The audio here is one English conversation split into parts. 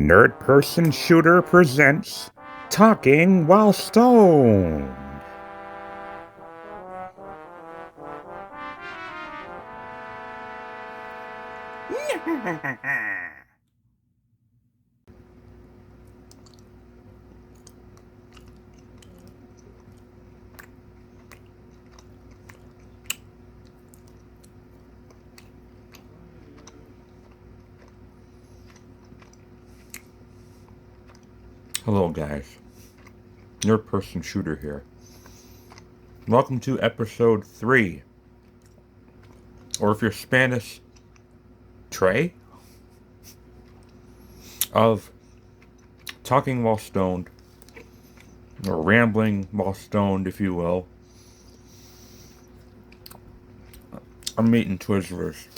Nerd Person Shooter presents Talking While Stoned. Hello guys, Nerd Person Shooter here. Welcome to episode 3, or if you're Spanish, Trey, of Talking While Stoned, or Rambling While Stoned, if you will. I'm eating Twizzlers.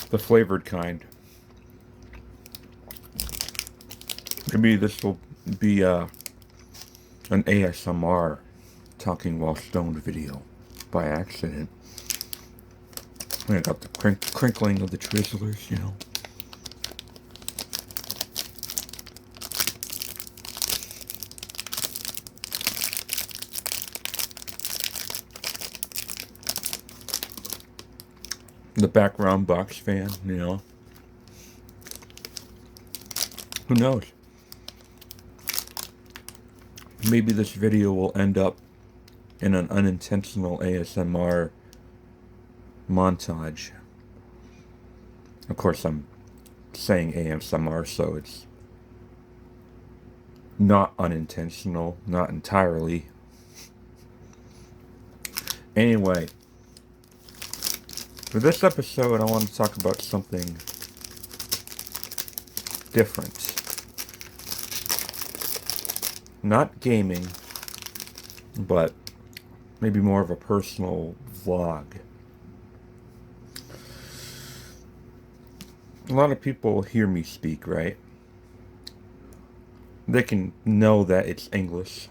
The flavored kind. Maybe this will be an ASMR Talking While Stoned video by accident. I got the crinkling of the Twizzlers, you know. The background box fan, you know. Who knows? Maybe this video will end up in an unintentional ASMR montage. Of course, I'm saying ASMR, so it's not unintentional, not entirely. Anyway, for this episode, I want to talk about something different. Not gaming, but maybe more of a personal vlog. A lot of people hear me speak, right? They can know that it's English.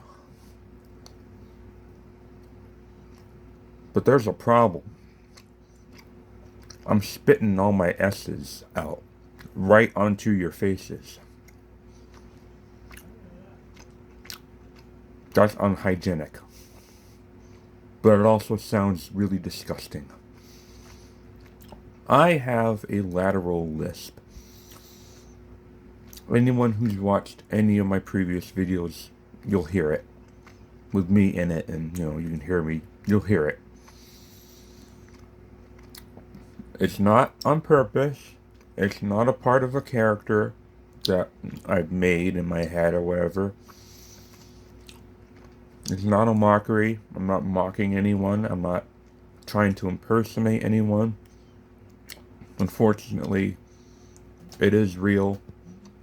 But there's a problem. I'm spitting all my S's out right onto your faces. That's unhygienic. But it also sounds really disgusting. I have a lateral lisp. Anyone who's watched any of my previous videos, you'll hear it. With me in it, and you can hear me, you'll hear it. It's not on purpose. It's not a part of a character that I've made in my head or whatever. It's not a mockery. I'm not mocking anyone. I'm not trying to impersonate anyone. Unfortunately, it is real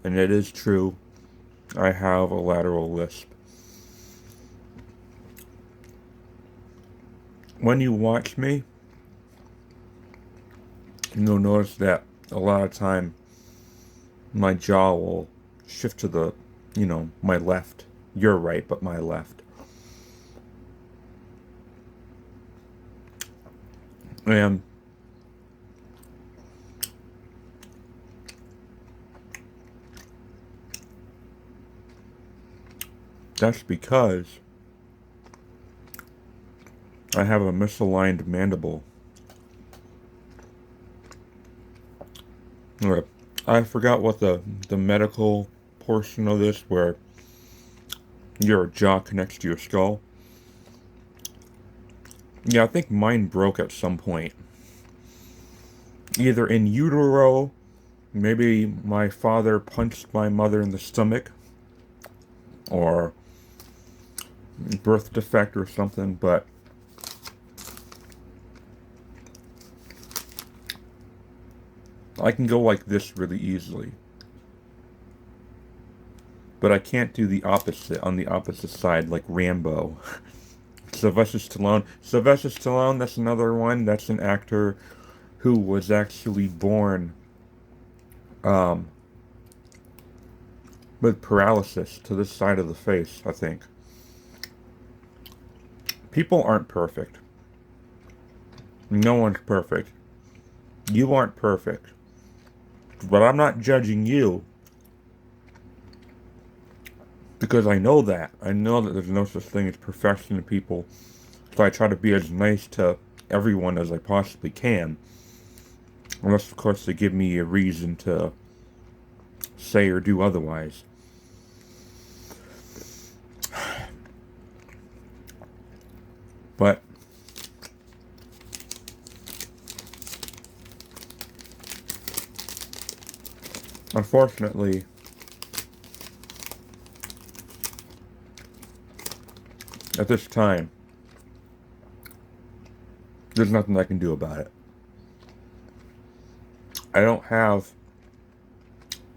and it is true. I have a lateral lisp. When you watch me, you'll notice that a lot of time my jaw will shift to the, my left. Your right, but my left. And that's because I have a misaligned mandible. I forgot what the medical portion of this, where your jaw connects to your skull. Yeah, I think mine broke at some point. Either in utero, maybe my father punched my mother in the stomach, or birth defect or something, but I can go like this really easily. But I can't do the opposite on the opposite side, like Rambo. Sylvester Stallone, that's another one. That's an actor who was actually born with paralysis to this side of the face, I think. People aren't perfect. No one's perfect. You aren't perfect. But I'm not judging you because I know that. I know that there's no such thing as perfection in people. So I try to be as nice to everyone as I possibly can. Unless, of course, they give me a reason to say or do otherwise. But unfortunately, at this time, there's nothing I can do about it. I don't have.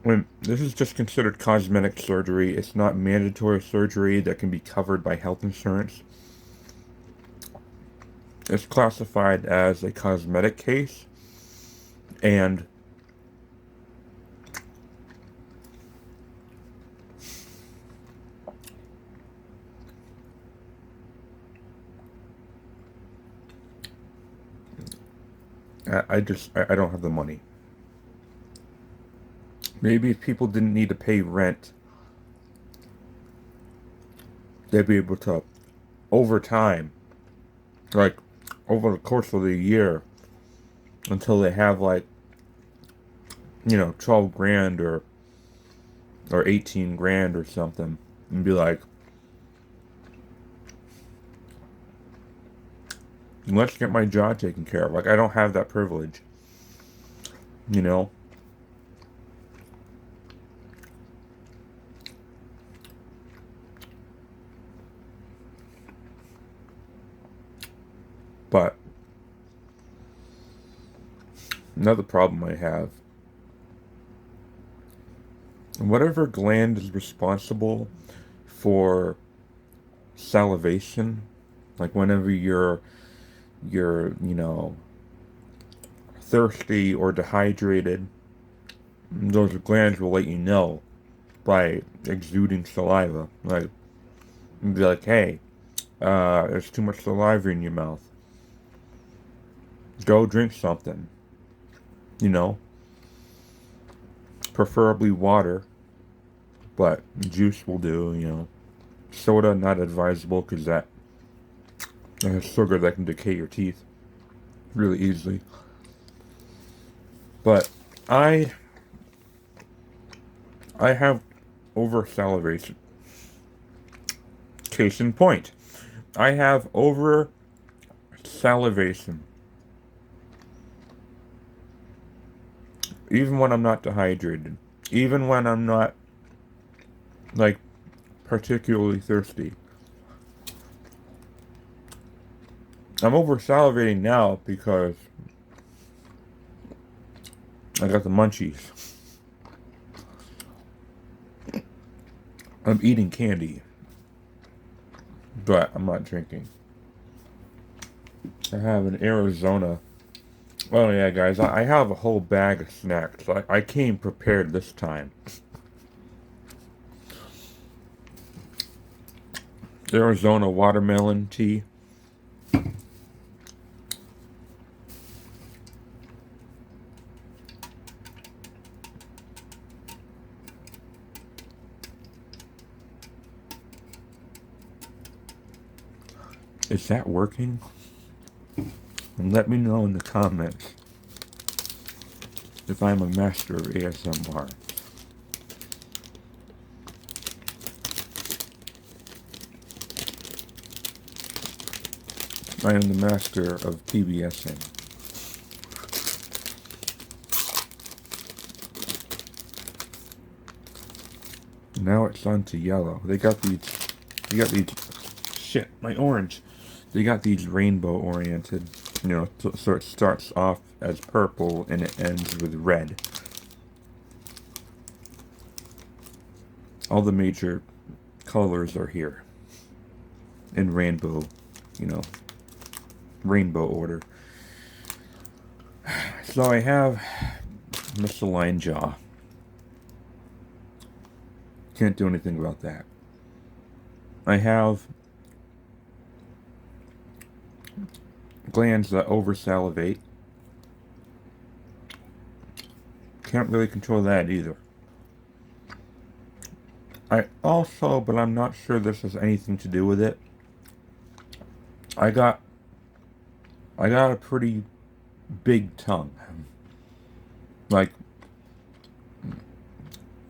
When this is just considered cosmetic surgery, it's not mandatory surgery that can be covered by health insurance. It's classified as a cosmetic case, and I don't have the money. Maybe if people didn't need to pay rent, they'd be able to, over time, like over the course of the year, until they have like, 12 grand or 18 grand or something, and be like, let's get my jaw taken care of. Like, I don't have that privilege, you know? But another problem I have, whatever gland is responsible for salivation, like whenever you're thirsty or dehydrated, those glands will let you know by exuding saliva. Like, be like, hey, there's too much saliva in your mouth. Go drink something. You know, preferably water, but juice will do. Soda, not advisable because that has sugar that can decay your teeth really easily. But I I have over salivation. Case in point, I have over salivation. Even when I'm not dehydrated. Even when I'm not, like, particularly thirsty. I'm over salivating now because I got the munchies. I'm eating candy, but I'm not drinking. I have an Arizona. Oh yeah, guys, I have a whole bag of snacks. I came prepared this time. Arizona watermelon tea. Is that working? And let me know in the comments if I'm a master of ASMR. I am the master of PBSing. Now it's on to yellow. They got these, shit, my orange. They got these rainbow oriented, so it starts off as purple and it ends with red. All the major colors are here in rainbow, rainbow order. So I have misaligned jaw. Can't do anything about that. I have glands that over salivate. can't really control that either. I also, but I'm not sure this has anything to do with it, I got a pretty big tongue. Like,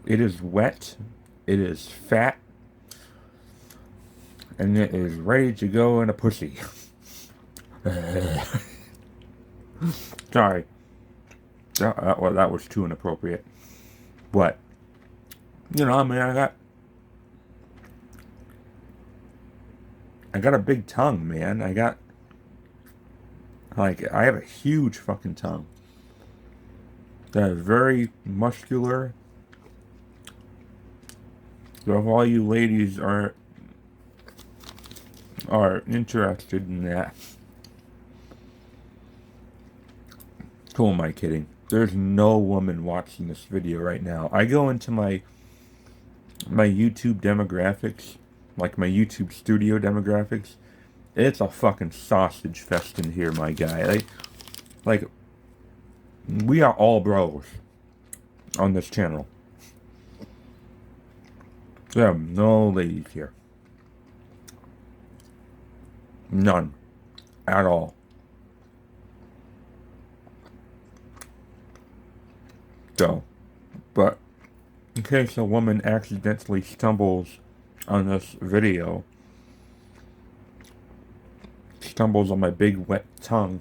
it is wet, it is fat, and it is ready to go in a pussy. Sorry. Well, that was too inappropriate. But, you know, I mean, I got a big tongue, man. I have a huge fucking tongue. That is very muscular. So if all you ladies are interested in that, who am I kidding? There's no woman watching this video right now. I go into my YouTube demographics, like my YouTube studio demographics. It's a fucking sausage fest in here, my guy. Like we are all bros on this channel. There are no ladies here. None. At all. So, but in case a woman accidentally stumbles on this video, stumbles on my big wet tongue,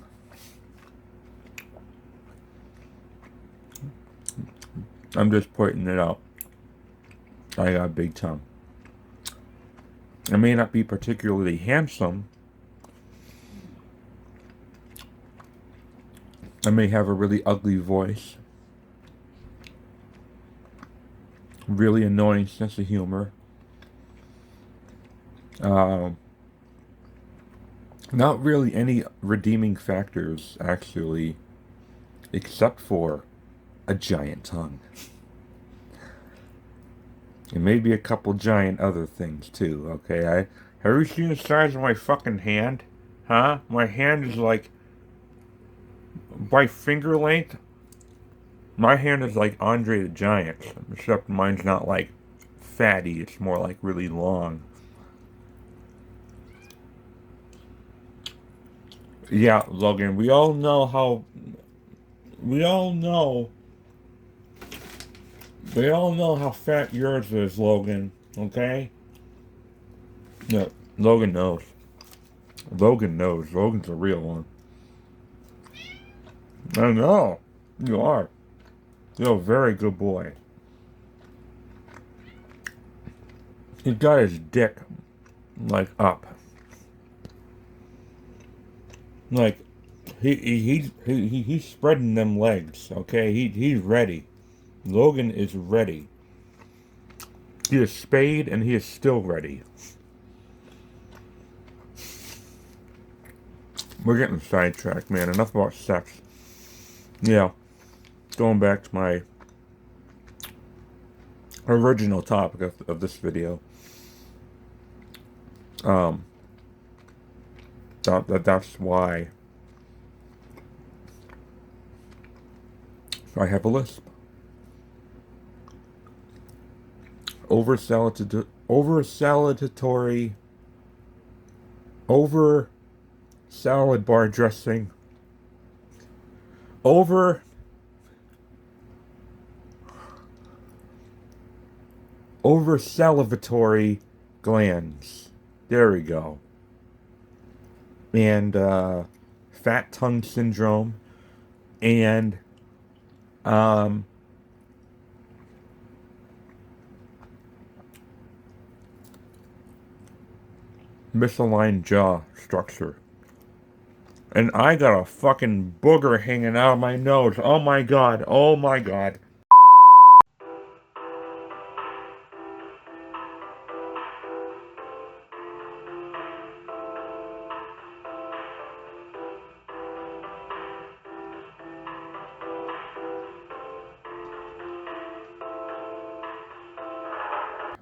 I'm just pointing it out. I got a big tongue. I may not be particularly handsome. I may have a really ugly voice. Really annoying sense of humor. Not really any redeeming factors, actually, except for a giant tongue. And maybe a couple giant other things, too, okay? Have you seen the size of my fucking hand? Huh? My hand is like, by finger length, my hand is like Andre the Giant, except mine's not like fatty, it's more like really long. Yeah, Logan, we all know how fat yours is, Logan, okay? No, Logan knows. Logan knows. Logan's a real one. I know. You are. You're a very good boy. He's got his dick, like, up. Like, he's spreading them legs, okay? He's ready. Logan is ready. He is spayed and he is still ready. We're getting sidetracked, man. Enough about sex. Yeah. Going back to my original topic of this video. That's why I have a lisp. Over salad bar dressing, over salivatory glands. There we go. And fat tongue syndrome, and misaligned jaw structure. And I got a fucking booger hanging out of my nose. Oh my god. Oh my god.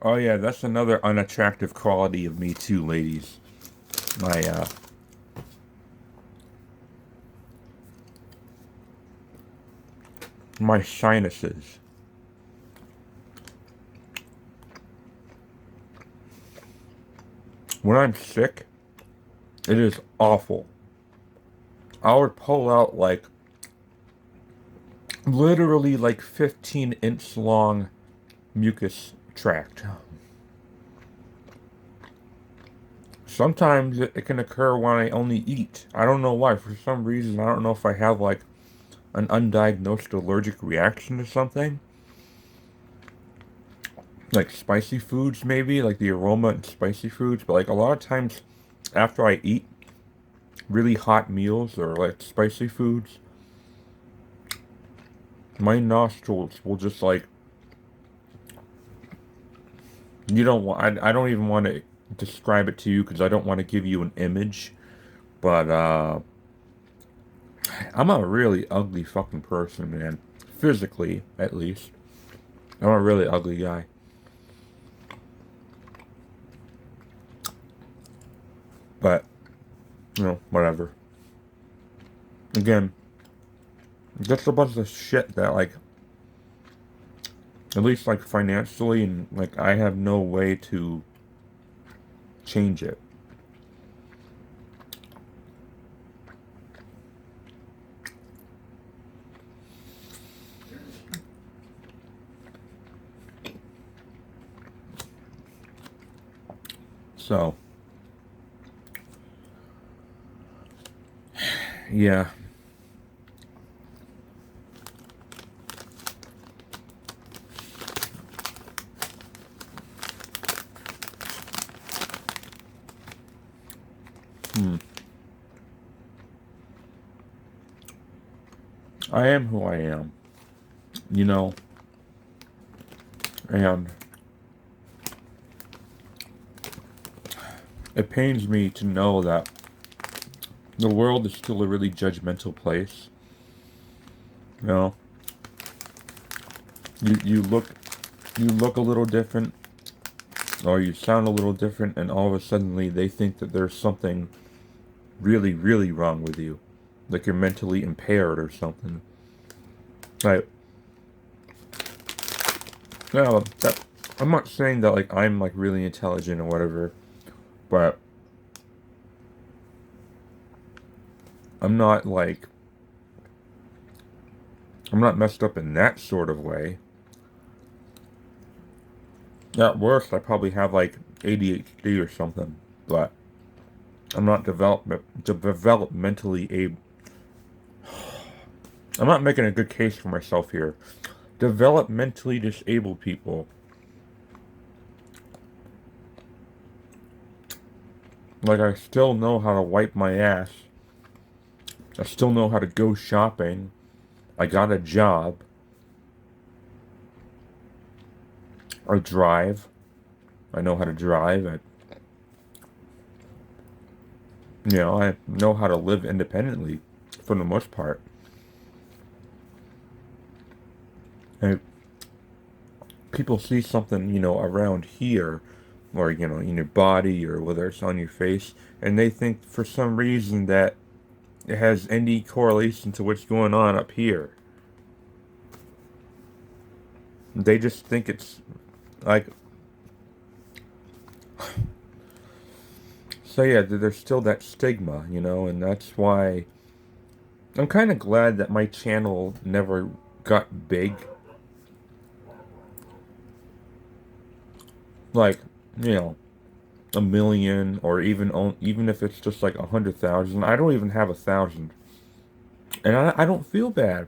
Oh yeah, that's another unattractive quality of me too, ladies. My my sinuses. When I'm sick, it is awful. I would pull out like literally like 15-inch long mucus tract. Sometimes it can occur when I only eat. I don't know why. For some reason, I don't know if I have like an undiagnosed allergic reaction to something. Like spicy foods, maybe, like the aroma in spicy foods. But like a lot of times after I eat really hot meals or like spicy foods, my nostrils will just like, you don't want, I don't even want to describe it to you because I don't want to give you an image. But I'm a really ugly fucking person, man. Physically, at least. I'm a really ugly guy. But, whatever. Again, just a bunch of shit that, like, at least, like, financially, and, like, I have no way to change it. So, yeah. I am who I am, you know, and it pains me to know that the world is still a really judgmental place. You know, you look a little different, or you sound a little different, and all of a sudden they think that there's something really, really wrong with you, like you're mentally impaired or something. Like, no, that I'm not saying that like I'm like really intelligent or whatever, but I'm not like I'm not messed up in that sort of way. At worst, I probably have like ADHD or something, but I'm not developmentally able. I'm not making a good case for myself here. Developmentally disabled people, like I still know how to wipe my ass. I still know how to go shopping. I got a job. I drive. I know how to drive. I know how to live independently for the most part. And people see something, around here, or, in your body, or whether it's on your face, and they think for some reason that it has any correlation to what's going on up here. They just think it's like, so yeah, there's still that stigma, and that's why I'm kind of glad that my channel never got big. Like, you know, a million, or even if it's just like 100,000. I don't even have 1,000, and I don't feel bad.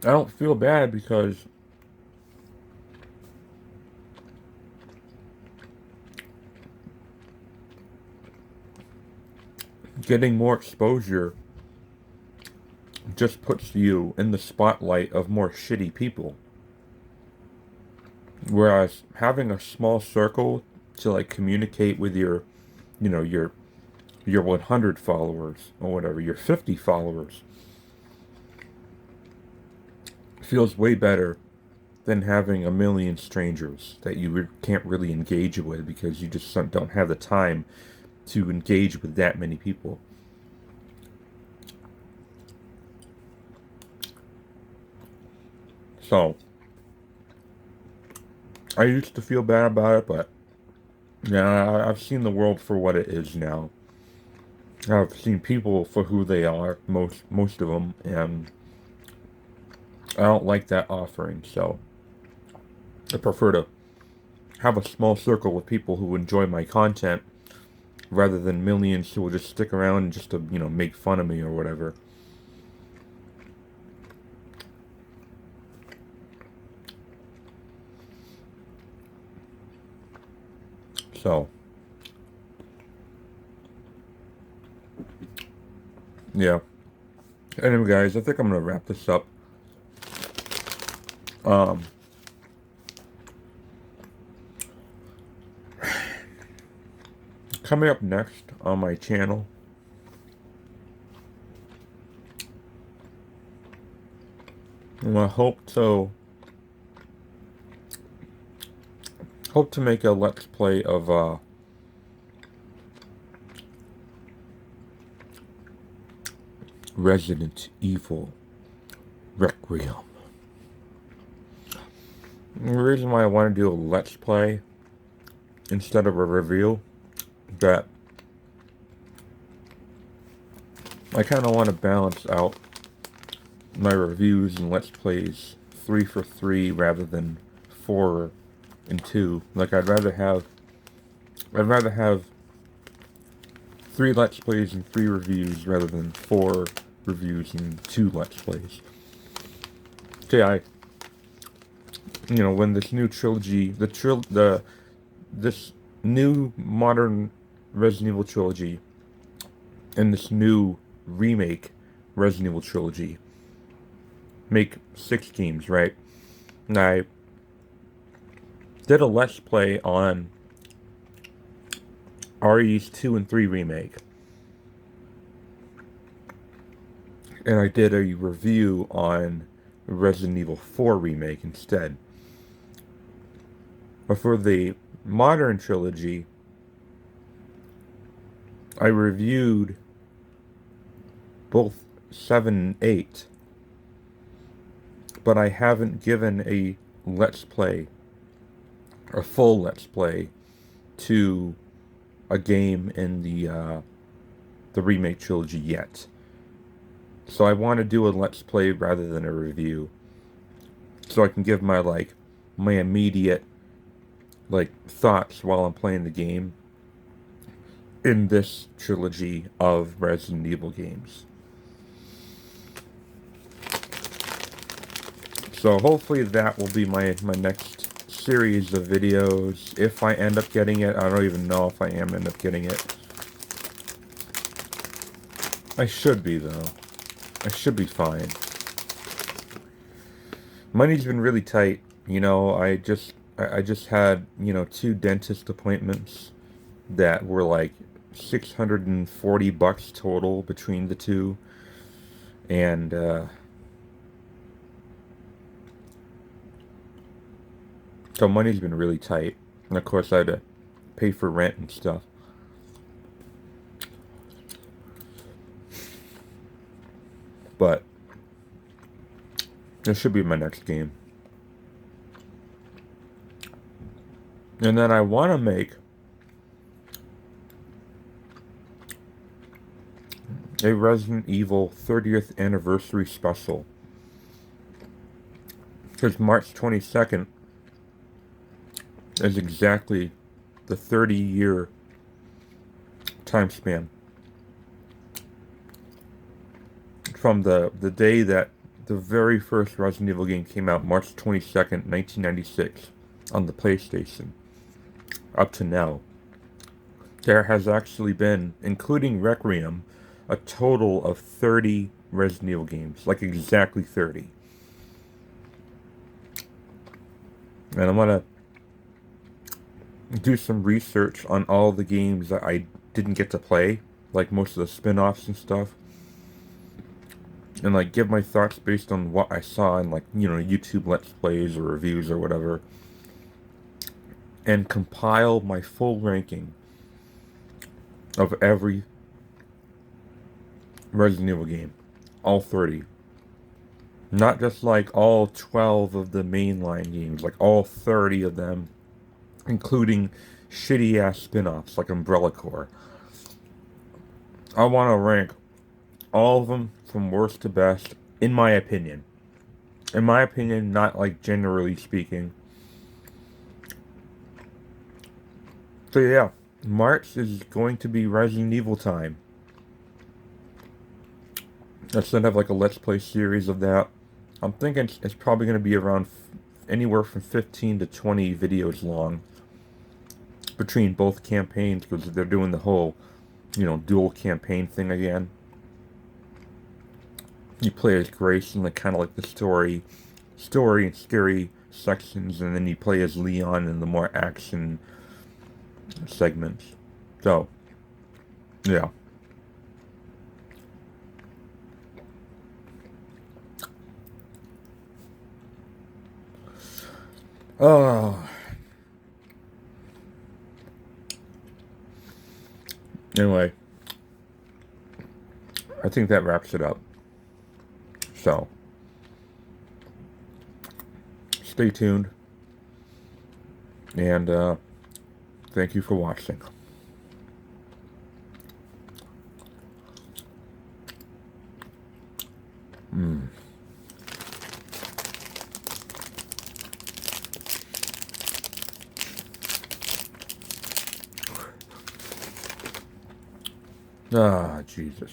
I don't feel bad because getting more exposure just puts you in the spotlight of more shitty people. Whereas having a small circle to like communicate with your, you know, your 100 followers or whatever, your 50 followers, feels way better than having a million strangers that you can't really engage with because you just don't have the time to engage with that many people. So, I used to feel bad about it, but yeah, I've seen the world for what it is now. I've seen people for who they are, most of them, and I don't like that offering, so I prefer to have a small circle of people who enjoy my content rather than millions who will just stick around just to, make fun of me or whatever. So, yeah. Anyway, guys, I think I'm gonna wrap this up. Um, Coming up next on my channel, I hope to make a let's play of Resident Evil Requiem. The reason why I want to do a let's play instead of a review, that I kind of want to balance out my reviews and let's plays 3 for 3 rather than 4 and 2. Like I'd rather have 3 let's plays and 3 reviews rather than 4 reviews and 2 let's plays. Okay, when this new trilogy, this new modern Resident Evil trilogy and this new remake Resident Evil trilogy make 6 games, right? And I did a let's play on RE's 2 and 3 remake. And I did a review on Resident Evil 4 remake instead. But for the modern trilogy, I reviewed both 7 and 8. But I haven't given a let's play, a full let's play, to a game in the remake trilogy yet. So I want to do a let's play rather than a review, so I can give my immediate thoughts while I'm playing the game in this trilogy of Resident Evil games. So hopefully that will be my next series of videos, if I end up getting it. I don't even know if I end up getting it. I should be, though. I should be fine. Money's been really tight. I just had, 2 dentist appointments that were like $640 total between the 2. And, so money's been really tight. And of course I had to pay for rent and stuff. But this should be my next game. And then I want to make a Resident Evil 30th anniversary special. Because March 22nd is exactly the 30-year time span from the day that the very first Resident Evil game came out, March 22nd, 1996, on the PlayStation, up to now. There has actually been, including Requiem, a total of 30 Resident Evil games, like exactly 30. And I'm gonna do some research on all the games that I didn't get to play, like most of the spin-offs and stuff, and give my thoughts based on what I saw in YouTube Let's Plays or reviews or whatever, and compile my full ranking of every Resident Evil game, all 30. Not just like all 12 of the mainline games, like all 30 of them, including shitty ass spin offs like Umbrella Corps. I want to rank all of them from worst to best, in my opinion. In my opinion, not like generally speaking. So yeah, March is going to be Resident Evil time. Let's then have like a Let's Play series of that. I'm thinking it's probably going to be around anywhere from 15 to 20 videos long between both campaigns because they're doing the whole, dual campaign thing again. You play as Grace in like kind of like the story and scary sections, and then you play as Leon in the more action segments. So, yeah. Oh. Anyway, I think that wraps it up. So, stay tuned, and thank you for watching. Ah, Jesus.